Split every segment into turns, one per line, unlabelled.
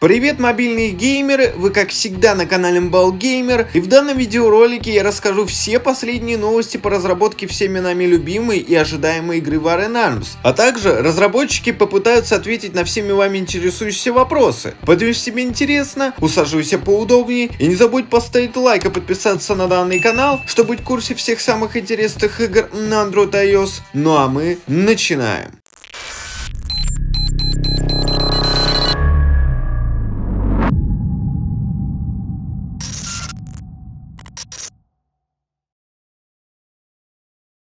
Привет, мобильные геймеры! Вы как всегда на канале MbalGamer, и в данном видеоролике я расскажу все последние новости по разработке всеми нами любимой и ожидаемой игры War in Arms. А также разработчики попытаются ответить на всеми вами интересующиеся вопросы. Поэтому, если тебе интересно, усаживайся поудобнее и не забудь поставить лайк и подписаться на данный канал, чтобы быть в курсе всех самых интересных игр на Android и iOS. Ну а мы начинаем.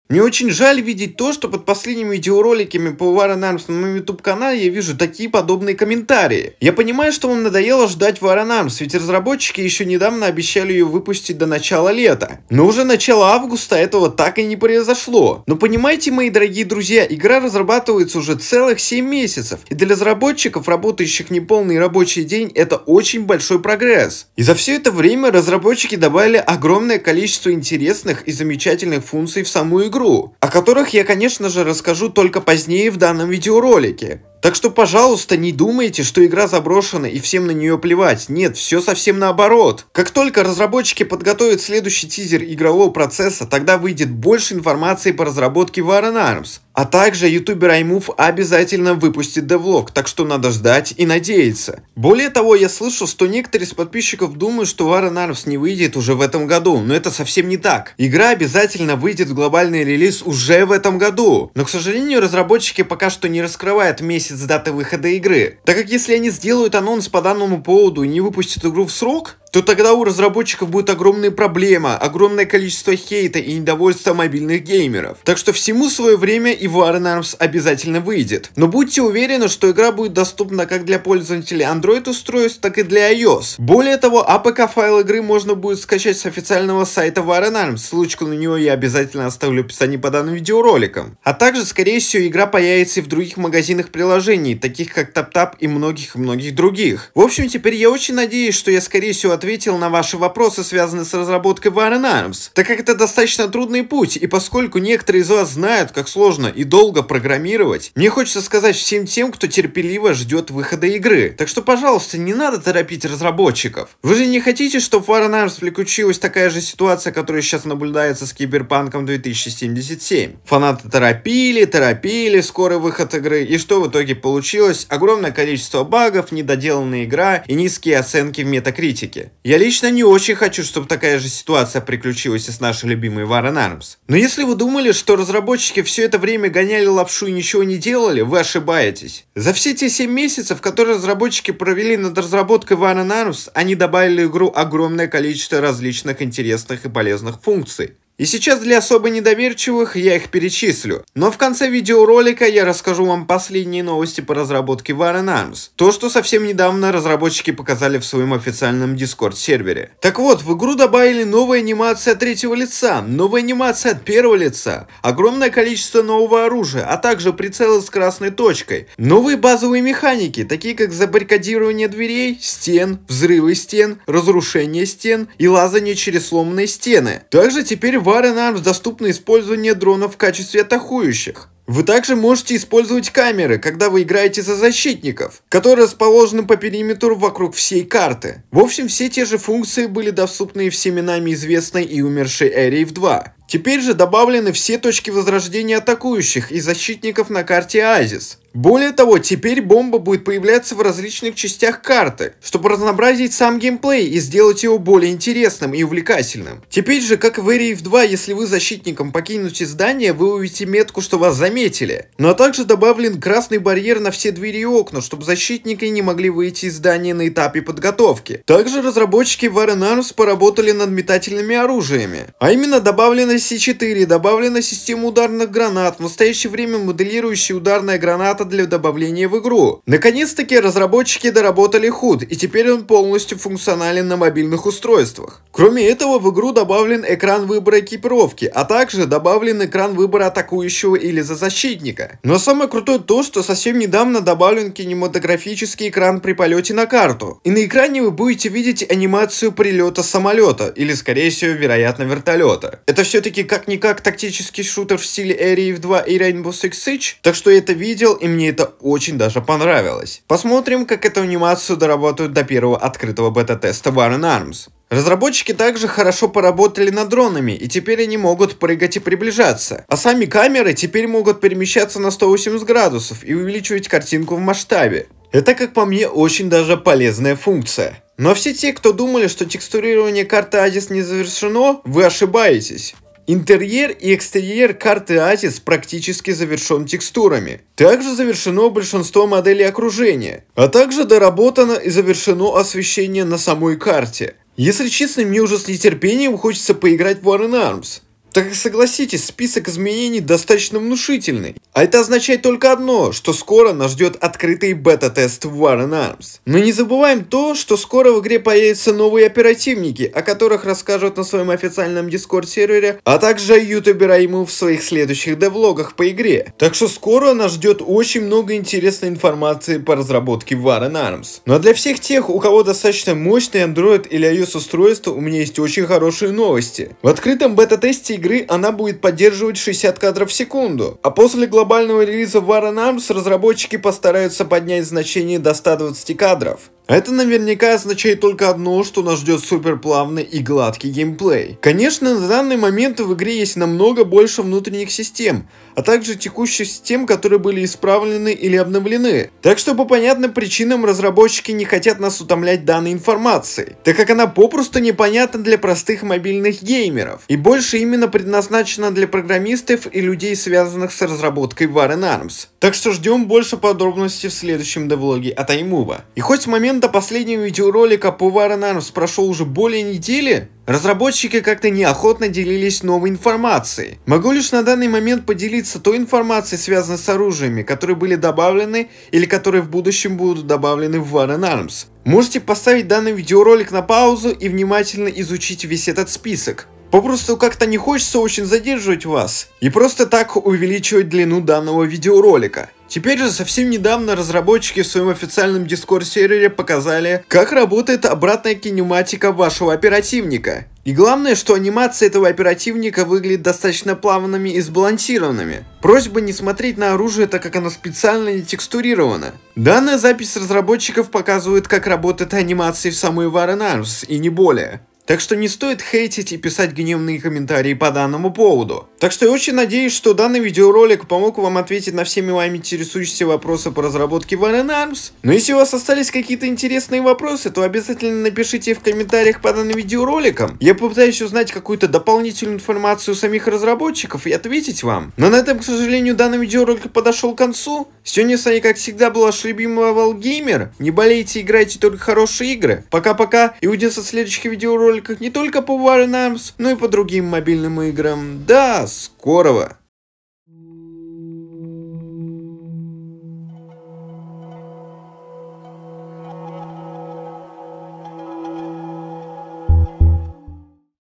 Мне очень жаль видеть то, что под последними видеороликами по War in Arms на моем YouTube канале я вижу такие подобные комментарии. Я понимаю, что вам надоело ждать War in Arms, ведь разработчики еще недавно обещали ее выпустить до начала лета. Но уже начало августа этого так и не произошло. Но понимаете, мои дорогие друзья, игра разрабатывается уже целых 7 месяцев. И для разработчиков, работающих неполный рабочий день, это очень большой прогресс. И за все это время разработчики добавили огромное количество интересных и замечательных функций в саму игру, о которых я, конечно же, расскажу только позднее в данном видеоролике. Так что, пожалуйста, не думайте, что игра заброшена и всем на нее плевать. Нет, все совсем наоборот. Как только разработчики подготовят следующий тизер игрового процесса, тогда выйдет больше информации по разработке War in Arms. А также ютубер iMove обязательно выпустит девлог, так что надо ждать и надеяться. Более того, я слышал, что некоторые из подписчиков думают, что War in Arms не выйдет уже в этом году, но это совсем не так. Игра обязательно выйдет в глобальный релиз уже в этом году. Но, к сожалению, разработчики пока что не раскрывают месяц даты выхода игры, так как если они сделают анонс по данному поводу и не выпустят игру в срок, то тогда у разработчиков будет огромная проблема, огромное количество хейта и недовольства мобильных геймеров. Так что всему свое время и War in Arms обязательно выйдет. Но будьте уверены, что игра будет доступна как для пользователей Android устройств, так и для iOS. Более того, APK файл игры можно будет скачать с официального сайта War in Arms, ссылочку на него я обязательно оставлю в описании по данным видеороликам. А также, скорее всего, игра появится и в других магазинах приложений, таких как TapTap и многих других. В общем, теперь я очень надеюсь, что я, скорее всего, ответил на ваши вопросы, связанные с разработкой War in Arms, так как это достаточно трудный путь, и поскольку некоторые из вас знают, как сложно и долго программировать, мне хочется сказать всем тем, кто терпеливо ждет выхода игры. Так что, пожалуйста, не надо торопить разработчиков. Вы же не хотите, чтобы в War in Arms приключилась такая же ситуация, которая сейчас наблюдается с Киберпанком 2077. Фанаты торопили скорый выход игры, и что в итоге получилось? Огромное количество багов, недоделанная игра и низкие оценки в метакритике. Я лично не очень хочу, чтобы такая же ситуация приключилась и с нашей любимой War in Arms. Но если вы думали, что разработчики все это время гоняли лапшу и ничего не делали, вы ошибаетесь. За все те 7 месяцев, которые разработчики провели над разработкой War in Arms, они добавили в игру огромное количество различных интересных и полезных функций. И сейчас для особо недоверчивых я их перечислю. Но в конце видеоролика я расскажу вам последние новости по разработке War in Arms. То, что совсем недавно разработчики показали в своем официальном Discord сервере. Так вот, в игру добавили новая анимация от третьего лица, новая анимация от первого лица, огромное количество нового оружия, а также прицелы с красной точкой. Новые базовые механики, такие как забаррикадирование дверей, стен, взрывы стен, разрушение стен и лазание через сломанные стены. Также теперь в War in Arms доступно использование дронов в качестве атакующих. Вы также можете использовать камеры, когда вы играете за защитников, которые расположены по периметру вокруг всей карты. В общем, все те же функции были доступны всеми нами известной и умершей Area 2. Теперь же добавлены все точки возрождения атакующих и защитников на карте Оазис. Более того, теперь бомба будет появляться в различных частях карты, чтобы разнообразить сам геймплей и сделать его более интересным и увлекательным. Теперь же, как в Area 2, если вы защитником покинете здание, вы увидите метку, что вас заметили. Ну а также добавлен красный барьер на все двери и окна, чтобы защитники не могли выйти из здания на этапе подготовки. Также разработчики War in Arms поработали над метательными оружиями. А именно добавлена C4, добавлена система ударных гранат, в настоящее время моделирующая ударная граната для добавления в игру. Наконец-таки разработчики доработали HUD, и теперь он полностью функционален на мобильных устройствах. Кроме этого, в игру добавлен экран выбора экипировки, а также добавлен экран выбора атакующего или за защитника. Но самое крутое то, что совсем недавно добавлен кинематографический экран при полете на карту. И на экране вы будете видеть анимацию прилета самолета, или скорее всего, вероятно, вертолета. Это все все-таки как-никак тактический шутер в стиле Area 2 и Rainbow Six Siege, так что я это видел и мне это очень даже понравилось. Посмотрим, как эту анимацию доработают до первого открытого бета-теста War in Arms. Разработчики также хорошо поработали над дронами, и теперь они могут прыгать и приближаться. А сами камеры теперь могут перемещаться на 180 градусов и увеличивать картинку в масштабе. Это, как по мне, очень даже полезная функция. Но все те, кто думали, что текстурирование карты Азис не завершено, вы ошибаетесь. Интерьер и экстерьер карты Азис практически завершен текстурами. Также завершено большинство моделей окружения, а также доработано и завершено освещение на самой карте. Если честно, мне уже с нетерпением хочется поиграть в War in Arms. Так как, согласитесь, список изменений достаточно внушительный. А это означает только одно, что скоро нас ждет открытый бета-тест в War in Arms. Но не забываем то, что скоро в игре появятся новые оперативники, о которых расскажут на своем официальном Discord-сервере, а также ютубер Айму в своих следующих девлогах по игре. Так что скоро нас ждет очень много интересной информации по разработке War in Arms. Ну а для всех тех, у кого достаточно мощный Android или iOS устройство, у меня есть очень хорошие новости. В открытом бета-тесте игры она будет поддерживать 60 кадров в секунду, а после глобального релиза War in Arms разработчики постараются поднять значение до 120 кадров. А это наверняка означает только одно, что нас ждет супер плавный и гладкий геймплей. Конечно, на данный момент в игре есть намного больше внутренних систем, а также текущих систем, которые были исправлены или обновлены. Так что по понятным причинам разработчики не хотят нас утомлять данной информацией, так как она попросту непонятна для простых мобильных геймеров, и больше именно предназначена для программистов и людей, связанных с разработкой War in Arms. Так что ждем больше подробностей в следующем девлоге от iMove. И хоть с момента последнего видеоролика по War in Arms прошло уже более недели, разработчики как-то неохотно делились новой информацией. Могу лишь на данный момент поделиться той информацией, связанной с оружиями, которые были добавлены или которые в будущем будут добавлены в War in Arms. Можете поставить данный видеоролик на паузу и внимательно изучить весь этот список. Попросту как-то не хочется очень задерживать вас и просто так увеличивать длину данного видеоролика. Теперь же совсем недавно разработчики в своем официальном Discord-сервере показали, как работает обратная кинематика вашего оперативника. И главное, что анимации этого оперативника выглядят достаточно плавными и сбалансированными. Просьба не смотреть на оружие, так как оно специально не текстурировано. Данная запись разработчиков показывает, как работает анимация в самой War in Arms, и не более. Так что не стоит хейтить и писать гневные комментарии по данному поводу. Так что я очень надеюсь, что данный видеоролик помог вам ответить на всеми вами интересующиеся вопросы по разработке War in Arms. Но если у вас остались какие-то интересные вопросы, то обязательно напишите в комментариях под данным видеороликом. Я попытаюсь узнать какую-то дополнительную информацию у самих разработчиков и ответить вам. Но на этом, к сожалению, данный видеоролик подошел к концу. Сегодня с вами, как всегда, был ваш любимый Валгеймер. Не болейте, играйте только хорошие игры. Пока-пока и увидимся в следующих видеороликах не только по War in Arms, но и по другим мобильным играм. До скорого!